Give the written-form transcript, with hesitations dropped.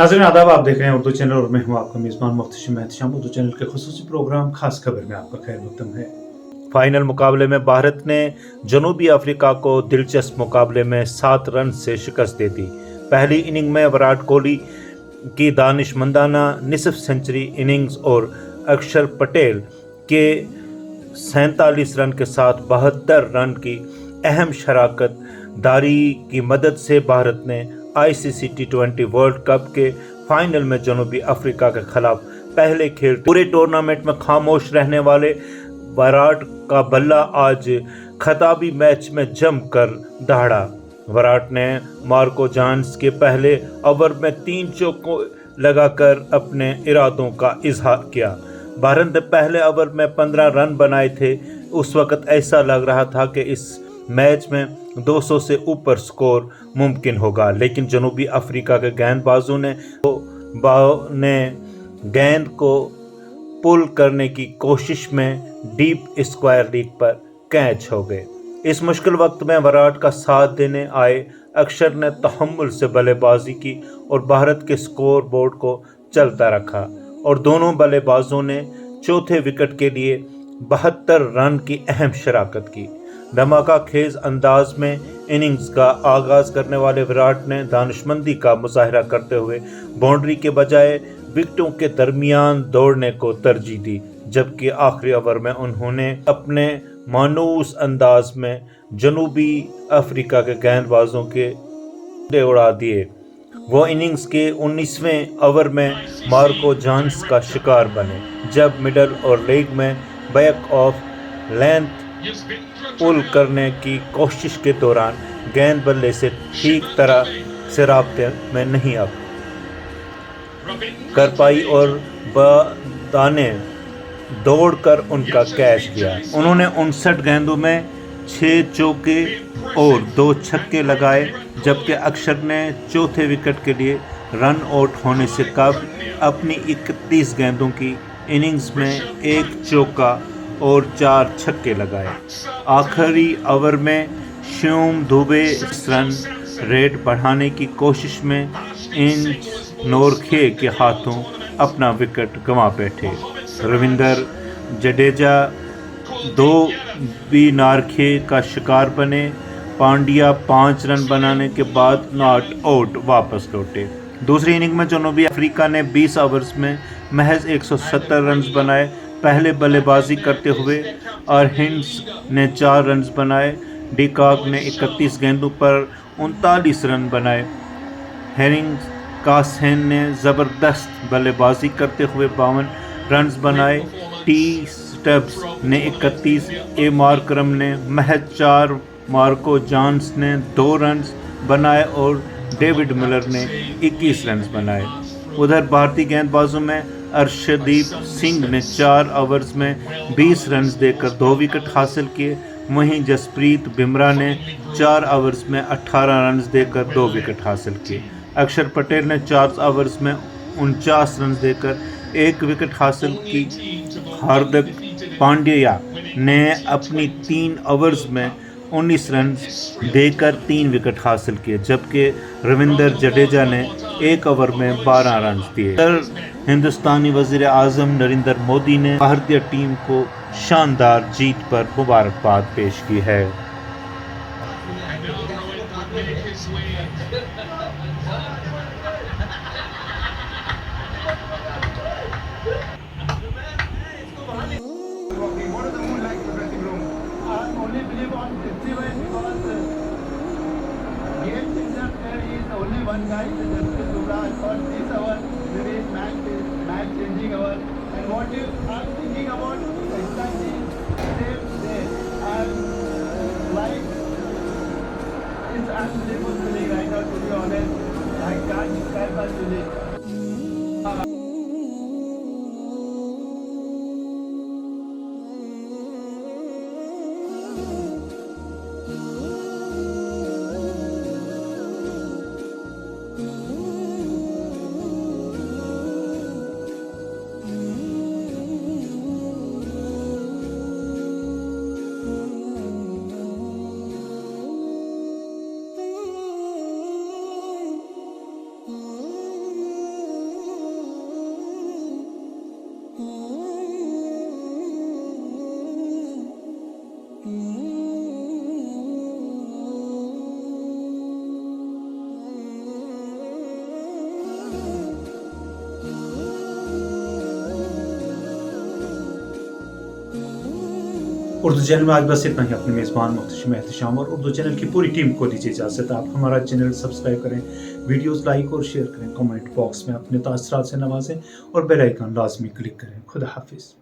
नाज़रीन आदाब, आप देख रहे हैं उर्दू चैनल और मैं हूं आपका मेज़बान मुख्तशिम एहतशाम। उर्दू चैनल के खुसूसी प्रोग्राम खास खबर में आपका खैर मकदम है। फाइनल मुकाबले में भारत ने जनूबी अफ्रीका को दिलचस्प मुकाबले में 7 रन से शिकस्त दे दी। पहली इनिंग में विराट कोहली की दानिशमंदाना निसफ सेंचुरी इनिंग्स और अक्षर पटेल के 47 रन के साथ 72 रन की अहम शराकत दारी की मदद से भारत ने आईसीसी टी20 वर्ल्ड कप के फाइनल में जनूबी अफ्रीका के खिलाफ पहले खेल पूरे टूर्नामेंट में खामोश रहने वाले विराट का बल्ला आज खिताबी मैच में जमकर दहाड़ा। विराट ने मार्को जानस के पहले ओवर में 3 चौके लगाकर अपने इरादों का इजहार किया। भारत ने पहले ओवर में 15 रन बनाए थे। उस वक्त ऐसा लग रहा था कि इस मैच में 200 से ऊपर स्कोर मुमकिन होगा, लेकिन जनूबी अफ्रीका के गेंदबाजों ने गेंद को पुल करने की कोशिश में डीप स्क्वायर लीग पर कैच हो गए। इस मुश्किल वक्त में विराट का साथ देने आए अक्षर ने तहम्मुल से बल्लेबाजी की और भारत के स्कोर बोर्ड को चलता रखा और दोनों बल्लेबाजों ने चौथे विकेट के लिए 72 रन की अहम शराकत की। धमाका खेज अंदाज में इनिंग्स का आगाज करने वाले विराट ने दानिशमंदी का मुजाहरा करते हुए बाउंड्री के बजाय विकेटों के दरमियान दौड़ने को तरजीह दी, जबकि आखिरी ओवर में उन्होंने अपने मानूस अंदाज में जनूबी अफ्रीका के गेंदबाजों के उड़ा दिए। वो इनिंग्स के 19वें ओवर में मार्को जानस का शिकार बने, जब मिडल और लेग में बैक ऑफ लेंथ पुल करने की कोशिश के दौरान गेंद बल्ले से ठीक तरह से राब्ते में नहीं आ कर पाई और दाने दौड़कर उनका कैच किया। उन्होंने 59 गेंदों में 6 चौके और 2 छक्के लगाए, जबकि अक्षर ने चौथे विकेट के लिए रन आउट होने से कबल अपनी 31 गेंदों की इनिंग्स में 1 चौका और 4 छक्के लगाए। आखिरी ओवर में श्योम दुबे रन रेट बढ़ाने की कोशिश में इन नोरखे के हाथों अपना विकेट गंवा बैठे। रविंदर जडेजा 2 नारखे का शिकार बने। पांड्या 5 रन बनाने के बाद नॉट आउट वापस लौटे। दूसरी इनिंग में जनूबी अफ्रीका ने 20 ओवर्स में महज 170 रन बनाए। पहले बल्लेबाजी करते हुए हिंड्स ने 4 रन बनाए। डिकॉक ने 31 गेंदों पर 39 रन बनाए। हेरिंग कासहेन ने ज़बरदस्त बल्लेबाजी करते हुए 52 रन बनाए। टी स्टब्स ने 31, ए मार्करम ने महज 4, मार्को जानस ने 2 रन बनाए और डेविड मिलर ने 21 रन बनाए। उधर भारतीय गेंदबाजों में अर्शदीप सिंह ने 4 ओवर्स में 20 रन देकर 2 विकेट हासिल किए। वहीं जसप्रीत बुमराह ने 4 ओवर्स में 18 रन देकर 2 विकेट हासिल किए। अक्षर पटेल ने 4 ओवर्स में 49 रन देकर 1 विकेट हासिल की। हार्दिक पांड्या ने अपनी 3 ओवर्स में 19 रन देकर 3 विकेट हासिल किए, जबकि रविंदर जडेजा ने 1 ओवर में 12 रन दिए। हिंदुस्तानी वज़ीर आज़म नरेंद्र मोदी ने भारतीय टीम को शानदार जीत पर मुबारकबाद पेश की है। One guy is Jasprit Bumrah for this hour, today's match-changing hour. And what you are thinking about exactly same day. And like it's unbelievable feeling right now, to be honest. I can't describe that feeling. Urdu channel میں آج بس اتنا ہی. اپنے میزبان محتشم احتشام اور Urdu channel کی پوری team کو دیجیے اجازت. آپ ہمارا چینل سبسکرائب کریں, ویڈیوز لائک اور شیئر کریں, کمنٹ باکس میں اپنے تاثرات سے نوازیں اور بیل آئیکن لازمی کلک کریں. خدا حافظ.